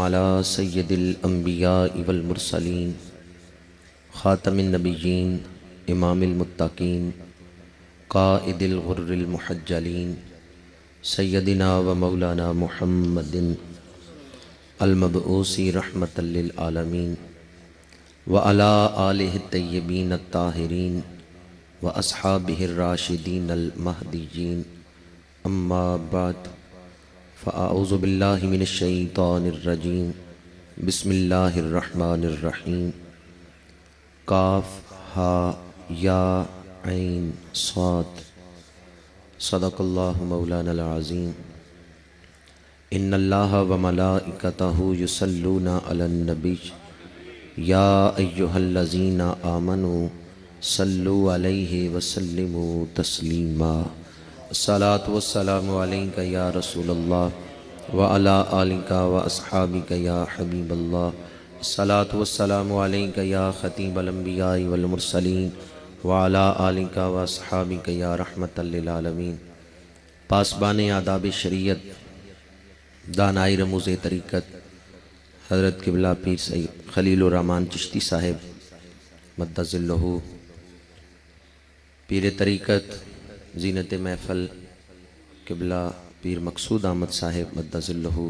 على سید الانبیاء والمرسلین خاتم النبیین امام المتقین قائد الغر المحجلین سیدنا و مولانا محمد المبعوث رحمۃ للعالمین وعلى آلہ الطیبین الطاہرین واصحابہ الراشدین المہدیین اما بعد فاعوذ باللہ من الشیطان الرجیم بسم اللہ الرحمن الرحیم کاف ہا یا عین صاد صدق اللہ مولانا العظیم ان اللہ و ملائکتہ یصلون علی النبی یا ایہا الذین آمنوا صلوا علیہ وسلموا تسلیما الصلاۃ والسلام علیک یا رسول اللہ وعلی آلک واصحابک یا حبیب اللہ الصلاۃ والسلام علیک یا خطیب الانبیاء والمرسلین وعلی آلک واصحابک یا رحمۃ للعالمین۔ پاسبان آداب شریعت، دانائی رموز طریقت، حضرت قبلہ پیر سید خلیل الرحمن چشتی صاحب مد ظلہ، پیر طریقت زینت محفل قبلہ پیر مقصود احمد صاحب مد ظلہ،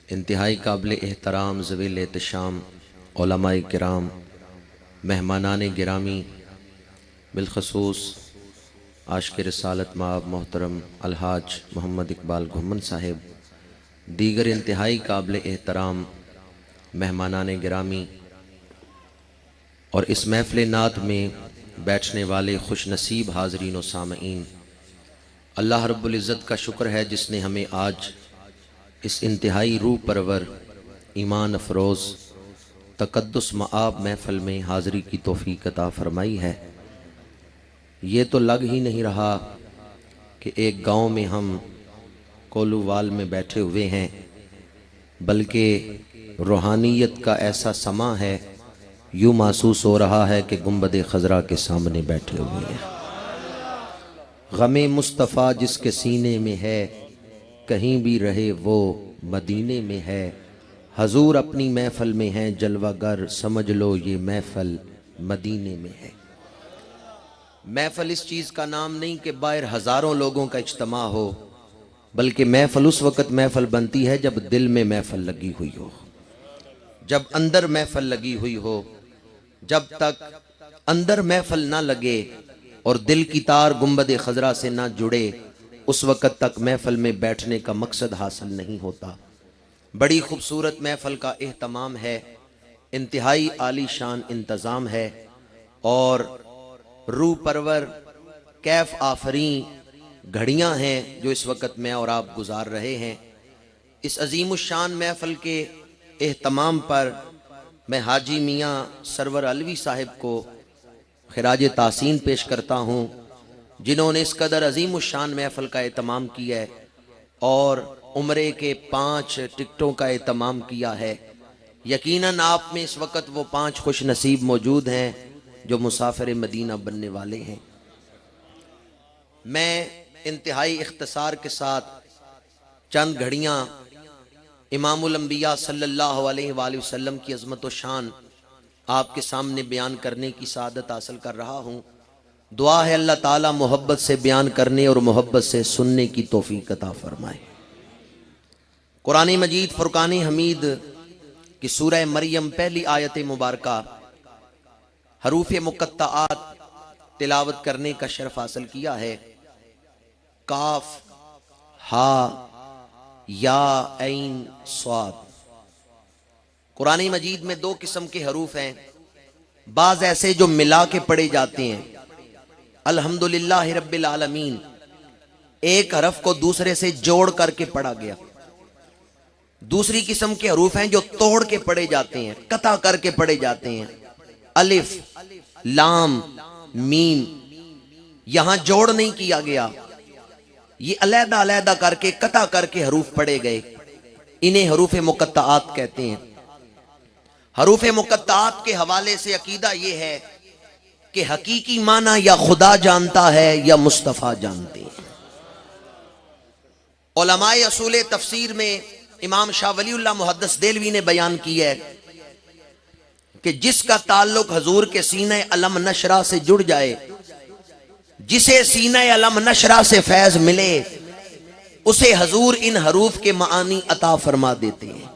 انتہائی قابل احترام ذویل احتشام علماء کرام، مہمانان گرامی، بالخصوص عاشق رسالت مآب محترم الحاج محمد اقبال گھمن صاحب، دیگر انتہائی قابل احترام مہمانان گرامی اور اس محفل نعت میں بیٹھنے والے خوش نصیب حاضرین و سامعین، اللہ رب العزت کا شکر ہے جس نے ہمیں آج اس انتہائی روح پرور، ایمان افروز، تقدس مآب محفل میں حاضری کی توفیق عطا فرمائی ہے۔ یہ تو لگ ہی نہیں رہا کہ ایک گاؤں میں ہم کولو وال میں بیٹھے ہوئے ہیں، بلکہ روحانیت کا ایسا سماں ہے، یوں محسوس ہو رہا ہے کہ گنبد خضرا کے سامنے بیٹھے ہوئے ہیں۔ غم مصطفیٰ جس کے سینے میں ہے، کہیں بھی رہے وہ مدینے میں ہے، حضور اپنی محفل میں ہیں، جلوہ گر سمجھ لو یہ محفل مدینے میں ہے۔ محفل اس چیز کا نام نہیں کہ باہر ہزاروں لوگوں کا اجتماع ہو، بلکہ محفل اس وقت محفل بنتی ہے جب دل میں محفل لگی ہوئی ہو، جب اندر محفل لگی ہوئی ہو۔ جب تک اندر محفل نہ لگے اور دل کی تار گنبد خضرا سے نہ جڑے، اس وقت تک محفل میں بیٹھنے کا مقصد حاصل نہیں ہوتا۔ بڑی خوبصورت محفل کا اہتمام ہے، انتہائی عالی شان انتظام ہے، اور روح پرور کیف آفرین گھڑیاں ہیں جو اس وقت میں اور آپ گزار رہے ہیں۔ اس عظیم الشان محفل کے اہتمام پر میں حاجی میاں سرور علوی صاحب کو خراج تحسین پیش کرتا ہوں، جنہوں نے اس قدر عظیم الشان محفل کا اہتمام کیا ہے اور عمرے کے 5 ٹکٹوں کا اہتمام کیا ہے۔ یقیناً آپ میں اس وقت وہ 5 خوش نصیب موجود ہیں جو مسافر مدینہ بننے والے ہیں۔ میں انتہائی اختصار کے ساتھ چند گھڑیاں امام الانبیاء صلی اللہ علیہ وآلہ وسلم کی عظمت و شان آپ کے سامنے بیان کرنے کی سعادت حاصل کر رہا ہوں۔ دعا ہے اللہ تعالیٰ محبت سے بیان کرنے اور محبت سے سننے کی توفیق عطا فرمائے۔ قرآن مجید فرقان حمید کی سورہ مریم پہلی آیت مبارکہ حروف مقطعات تلاوت کرنے کا شرف حاصل کیا ہے۔ کاف ہا یا عین صاد۔ قرآن مجید میں 2 قسم کے حروف ہیں، بعض ایسے جو ملا کے پڑھے جاتے ہیں، الحمدللہ رب العالمین، ایک حرف کو دوسرے سے جوڑ کر کے پڑھا گیا۔ دوسری قسم کے حروف ہیں جو توڑ کے پڑھے جاتے ہیں، قطع کر کے پڑھے جاتے ہیں، الف لام میم، یہاں جوڑ نہیں کیا گیا، یہ علیحدہ علیحدہ کر کے قطع کر کے حروف پڑھے گئے، انہیں حروف مقطعات کہتے ہیں۔ حروف مقطعات کے حوالے سے عقیدہ یہ ہے کہ حقیقی معنی یا خدا جانتا ہے یا مصطفیٰ جانتے ہیں۔ علماء اصول تفسیر میں امام شاہ ولی اللہ محدث دہلوی نے بیان کی ہے کہ جس کا تعلق حضور کے سینہ علم نشرہ سے جڑ جائے، جسے سینہ علم نشرہ سے فیض ملے، اسے حضور ان حروف کے معانی عطا فرما دیتے ہیں۔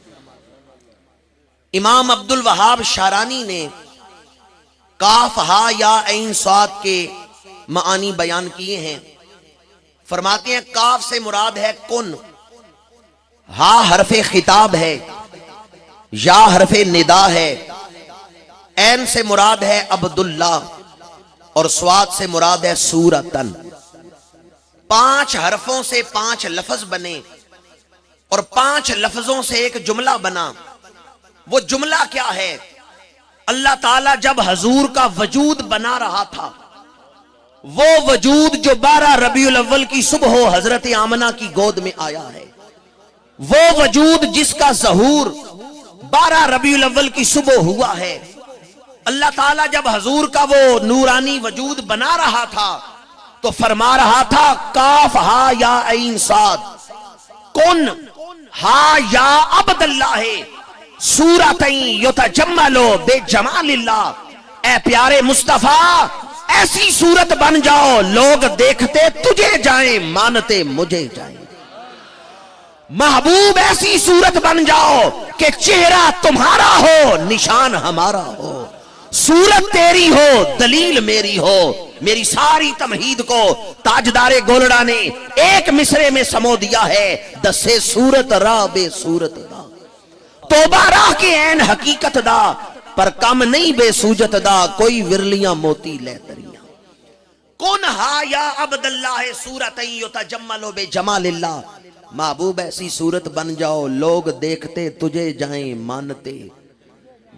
امام عبد الوہاب شارانی نے کاف ہا یا عین صاد کے معانی بیان کیے ہیں۔ فرماتے ہیں کاف سے مراد ہے کن، ہا حرف خطاب ہے، یا حرف ندا ہے، عین سے مراد ہے عبداللہ، اور صاد سے مراد ہے سورتن۔ 5 حرفوں سے 5 لفظ بنے اور 5 لفظوں سے ایک جملہ بنا۔ وہ جملہ کیا ہے؟ اللہ تعالیٰ جب حضور کا وجود بنا رہا تھا، وہ وجود جو 12 ربیع الاول کی صبح حضرت آمنہ کی گود میں آیا ہے، وہ وجود جس کا ظہور 12 ربیع الاول کی صبح ہوا ہے، اللہ تعالیٰ جب حضور کا وہ نورانی وجود بنا رہا تھا تو فرما رہا تھا کاف ہا یا عین صاد کن ہا یا عبداللہ سورتین یتجملو بے جمال اللہ۔ اے پیارے مصطفیٰ، ایسی صورت بن جاؤ لوگ دیکھتے تجھے جائیں، مانتے مجھے جائیں۔ محبوب ایسی صورت بن جاؤ کہ چہرہ تمہارا ہو، نشان ہمارا ہو، صورت تیری ہو، دلیل میری ہو۔ میری ساری تمہید کو تاجدار گولڑا نے ایک مصرے میں سمو دیا ہے، دسے صورت راہ بے صورت دا، توبہ راہ کے عین حقیقت دا، پر کم نہیں بے سوجت دا، کوئی ورلیاں موتی لے تریاں۔ کن ہا یا عبداللہ صورتین یتجملو بے جمال اللہ۔ محبوب ایسی صورت بن جاؤ لوگ دیکھتے تجھے جائیں، مانتے۔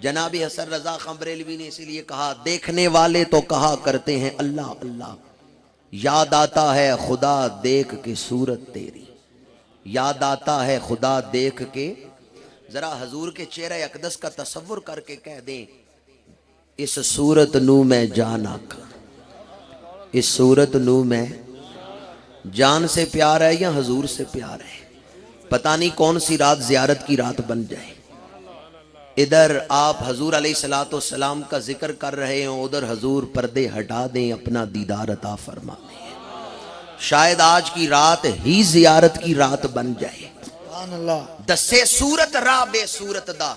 جناب حسن رضا خان بریلوی نے اسی لیے کہا دیکھنے والے تو کہا کرتے ہیں اللہ اللہ، یاد آتا ہے خدا دیکھ کے صورت تیری، یاد آتا ہے خدا دیکھ کے۔ ذرا حضور کے چہرہ اقدس کا تصور کر کے کہہ دیں اس صورت نو میں جان آقا، اس صورت نو میں جان سے پیار ہے یا حضور سے پیار ہے؟ پتہ نہیں کون سی رات زیارت کی رات بن جائے، ادھر آپ حضور علیہ السلام کا ذکر کر رہے ہوں، ادھر حضور پردے ہٹا دیں، اپنا دیدار عطا فرما دیں۔ شاید آج کی رات ہی زیارت کی رات بن جائے۔ دسے صورت راہ بے صورت دا۔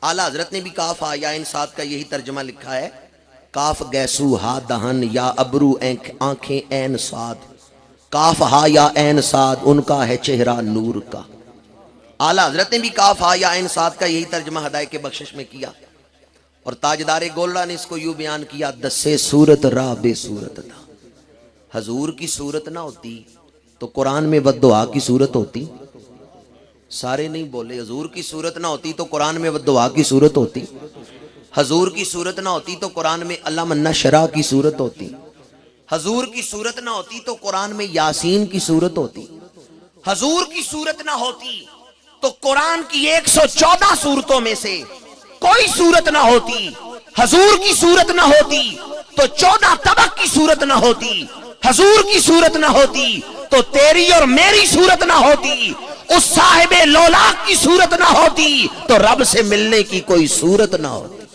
اعلیٰ حضرت نے بھی کاف ہا یا عین صاد کا یہی ترجمہ لکھا ہے، کاف گیسو ہا دہن یا ابرو آنکھیں عین صاد، کاف ہا یا عین صاد ان کا ہے چہرہ نور کا۔ اعلیٰ حضرت نے بھی کاف ہا یا عین صاد کا یہی ترجمہ ہدایت کے بخشش میں کیا، اور تاجدار گولڑا نے اس کو یوں بیان کیا دسے صورت راہ بے صورت دا۔ حضور کی صورت نہ ہوتی تو قرآن میں بددعا کی صورت ہوتی؟ سارے نہیں بولے۔ حضور کی صورت نہ ہوتی تو قرآن میں بددعا کی صورت ہوتی؟ حضور کی صورت نہ ہوتی تو قرآن میں علم نشرہ کی صورت ہوتی؟ حضور کی صورت نہ ہوتی تو قرآن میں یاسین کی صورت ہوتی؟ حضور کی صورت نہ ہوتی تو قرآن کی 114 صورتوں میں سے کوئی صورت نہ ہوتی۔ حضور کی صورت نہ ہوتی تو 14 طبق کی صورت نہ ہوتی۔ حضور کی صورت نہ ہوتی تو تیری اور میری صورت نہ ہوتی۔ اس صاحب لولاک کی صورت نہ ہوتی تو رب سے ملنے کی کوئی صورت نہ ہوتی۔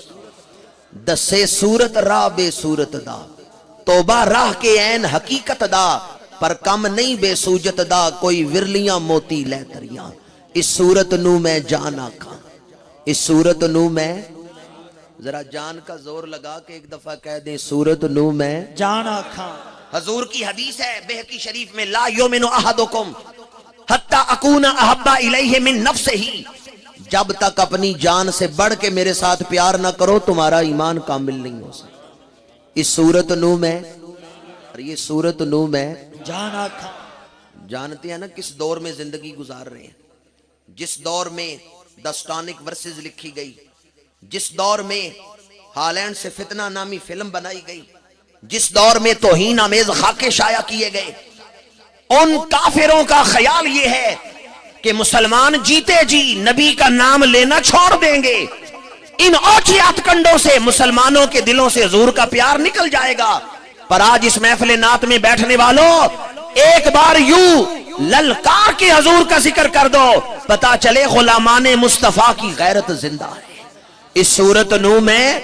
دسے صورت راہ بے صورت دا، توبہ راہ کے عین حقیقت دا، پر کم نہیں بے سوجت دا، کوئی ورلیاں موتی لے تریاں۔ اس صورت نو میں جان آکھاں، اس صورت نو میں، ذرا جان کا زور لگا کے ایک دفعہ کہہ دیں صورت نو میں جان آکھاں۔ حضور کی حدیث ہے بہقی شریف میں، لا یؤمن احدکم حتی اکون احب الیہ من نفسہ، جب تک اپنی جان سے بڑھ کے میرے ساتھ پیار نہ کرو تمہارا ایمان کامل نہیں ہو سکتا۔ اس صورت نو میں، اور یہ صورت نو میں جان آکھاں۔ جانتے ہیں نا کس دور میں زندگی گزار رہے ہیں؟ جس دور میں دستانک ورسز لکھی گئی، جس دور میں ہالینڈ سے فتنہ نامی فلم بنائی گئی، جس دور میں توہین آمیز خاکے شائع کیے گئے، ان کافروں کا خیال یہ ہے کہ مسلمان جیتے جی نبی کا نام لینا چھوڑ دیں گے، ان اوچیات کنڈوں سے مسلمانوں کے دلوں سے حضور کا پیار نکل جائے گا۔ پر آج اس محفل نعت میں بیٹھنے والوں، ایک بار یوں للکار کے حضور کا ذکر کر دو، پتا چلے غلامان مصطفیٰ کی غیرت زندہ ہے۔ اس صورت نو میں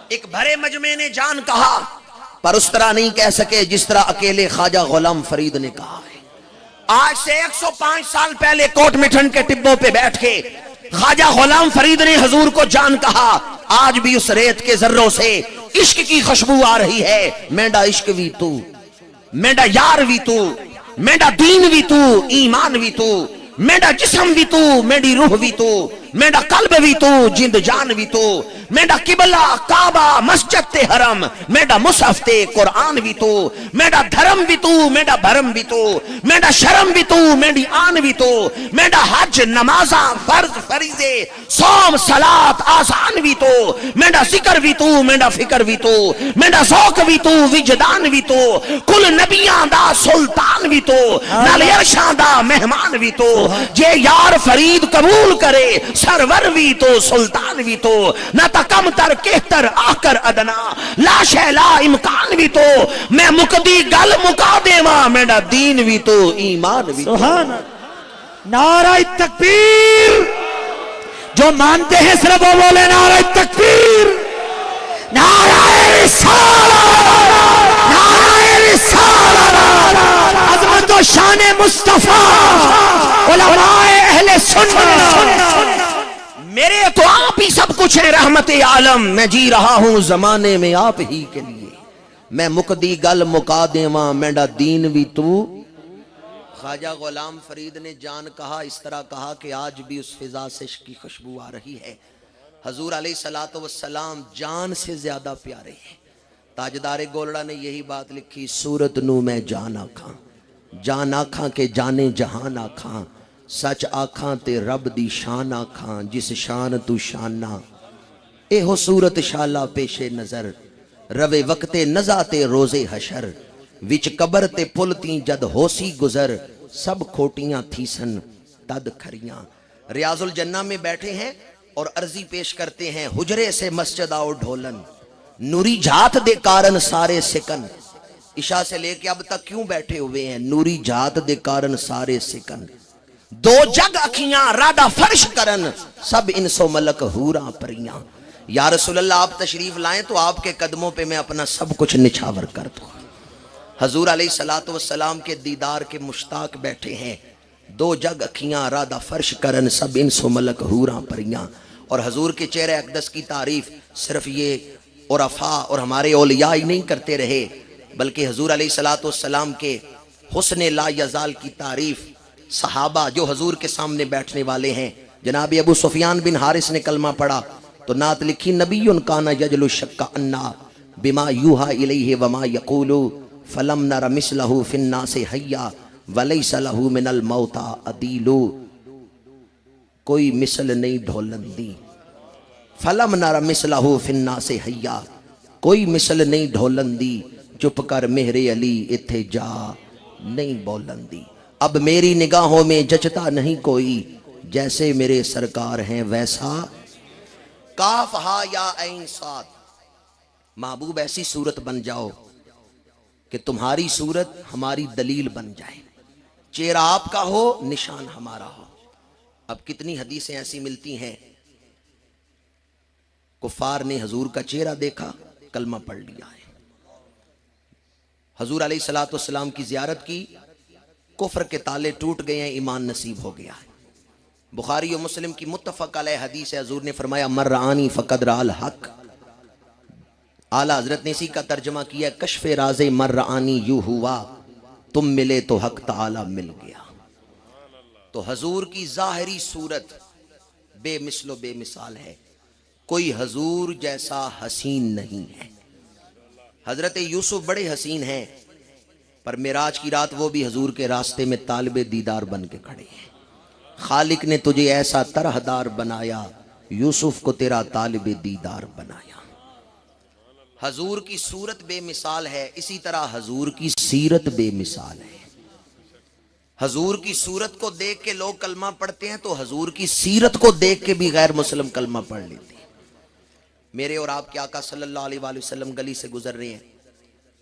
ایک بھرے مجمع نے جان کہا، پر اس طرح نہیں کہہ سکے جس طرح اکیلے خواجہ غلام فرید نے کہا ہے۔ آج سے 105 سال پہلے کوٹ مٹھن کے ٹبوں پہ بیٹھ کے خواجہ غلام فرید نے حضور کو جان کہا، آج بھی اس ریت کے ذروں سے عشق کی خوشبو آ رہی ہے۔ میڈا عشق بھی تو، میڈا یار بھی تو، میڈا دین بھی تو، ایمان بھی تو، میڈا جسم بھی تو، میری روح بھی تو، میڈا قلب بھی تو، جند جان بھی تو، میڈا قبلہ کعبہ مسجد تے حرم، میڈا مصحف تے قرآن بھی تو، میڈا دھرم بھی تو، میڈا بھرم بھی تو، میڈا شرم بھی تو، میری آن بھی تو، میڈا حج نمازاں فرض فریضے صوم صلاۃ آسان بھی تو، میڈا ذکر بھی تو، میڈا فکر بھی تو، میڈا ذوق بھی تو، وجدان بھی تو، کل نبیاں دا سلطان بھی تو، نال عرشاں دا مہمان بھی تو، جے یار فرید قبول کرے سرور بھی تو، سلطان بھی تو، نہ کم تر کہتر آ کر ادنا، لا شے لا امکان بھی تو، میں مقدی گل مکا دیواں، میرا دین بھی تو، ایمان بھی تو۔ سبحان نعرہ تکبیر، جو مانتے ہیں صرف وہ بولے نعرہ تکبیر، نعرہ رسالت، نعرہ رسالت، عظمت و شان مصطفیٰ، علماء اہل سنت۔ میرے تو آپ ہی سب کچھ ہے رحمت عالم، میں جی رہا ہوں زمانے میں آپ ہی کے لیے، میں مقدی گل مکا دیواں، میرا دین بھی تو۔ خواجہ غلام فرید نے جان کہا، اس طرح کہا کہ آج بھی اس فضا سے عشق کی خوشبو آ رہی ہے۔ حضور علیہ السلام جان سے زیادہ پیارے ہیں۔ تاجدار گولڑا نے یہی بات لکھی، صورت نو میں جان آکھاں، جان آکھاں کے جانے جہان آکھاں، سچ آکھاں تے رب دی شان آکھاں، جس شان تو شانہ، اے ہو صورت شالا پیش نظر، روے وقت نزا تے روز حشر، وچ قبر تے پلتیں جد ہوسی گزر، سب کھوٹیاں تھیسن تد کھریاں۔ ریاض الجنہ میں بیٹھے ہیں اور عرضی پیش کرتے ہیں، حجرے سے مسجد آؤ ڈھولن، نوری جھات دے کارن سارے سکن۔ عشاء سے لے کے اب تک کیوں بیٹھے ہوئے ہیں؟ نوری جھات دے کارن سارے سکن، دو جگ اکھیاں رادہ فرش کرن، سب انسو ملک حوراں پریاں۔ یا رسول اللہ آپ تشریف لائیں تو آپ کے قدموں پہ میں اپنا سب کچھ نچھاور کر دوں۔ حضور علیہ السلام کے دیدار کے مشتاق بیٹھے ہیں، دو جگ اکھیاں رادہ فرش کرن، سب انسو ملک حوراں پریاں۔ اور حضور کے چہرے اقدس کی تعریف صرف یہ عرفاء اور ہمارے اولیاء ہی نہیں کرتے رہے، بلکہ حضور علیہ السلام کے حسن لا یزال کی تعریف صحابہ جو حضور کے سامنے بیٹھنے والے ہیں، جناب ابو سفیان بن حارث نے کلمہ پڑھا تو نعت لکھی، نبی کانا یجل الشک انا بما یوحا الیہ وما یقول فلم نر مثلہ فی الناس حیا ولیس لہ من الموت عدیل۔ کوئی مثل نہیں ڈھولندی، فلم نر مثلہ فی الناس حیا، کوئی مثل نہیں ڈھولندی، چپ کر مہر علی اتھے جا نہیں بولندی۔ اب میری نگاہوں میں جچتا نہیں کوئی، جیسے میرے سرکار ہیں ویسا۔ کاف ہا یا عین صاد، محبوب ایسی صورت بن جاؤ کہ تمہاری صورت ہماری دلیل بن جائے، چہرہ آپ کا ہو نشان ہمارا ہو۔ اب کتنی حدیثیں ایسی ملتی ہیں، کفار نے حضور کا چہرہ دیکھا کلمہ پڑھ لیا ہے، حضور علیہ السلام کی زیارت کی، کفر کے تالے ٹوٹ گئے ہیں، ایمان نصیب ہو گیا ہے۔ بخاری و مسلم کی متفق علیہ حدیث ہے، حضور نے فرمایا من رآنی فقد رأى الحق۔ اعلیٰ حضرت نے اسی کا ترجمہ کیا، کشف راز من رآنی یوں ہوا، تم ملے تو حق تعالی مل گیا۔ تو حضور کی ظاہری صورت بے مثل و بے مثال ہے، کوئی حضور جیسا حسین نہیں ہے۔ حضرت یوسف بڑے حسین ہیں، پر معراج کی رات وہ بھی حضور کے راستے میں طالب دیدار بن کے کھڑے ہیں۔ خالق نے تجھے ایسا طرحدار بنایا، یوسف کو تیرا طالب دیدار بنایا۔ حضور کی صورت بے مثال ہے، اسی طرح حضور کی سیرت بے مثال ہے۔ حضور کی صورت کو دیکھ کے لوگ کلمہ پڑھتے ہیں تو حضور کی سیرت کو دیکھ کے بھی غیر مسلم کلمہ پڑھ لیتے ہیں۔ میرے اور آپ کے آقا صلی اللہ علیہ وآلہ وسلم گلی سے گزر رہے ہیں،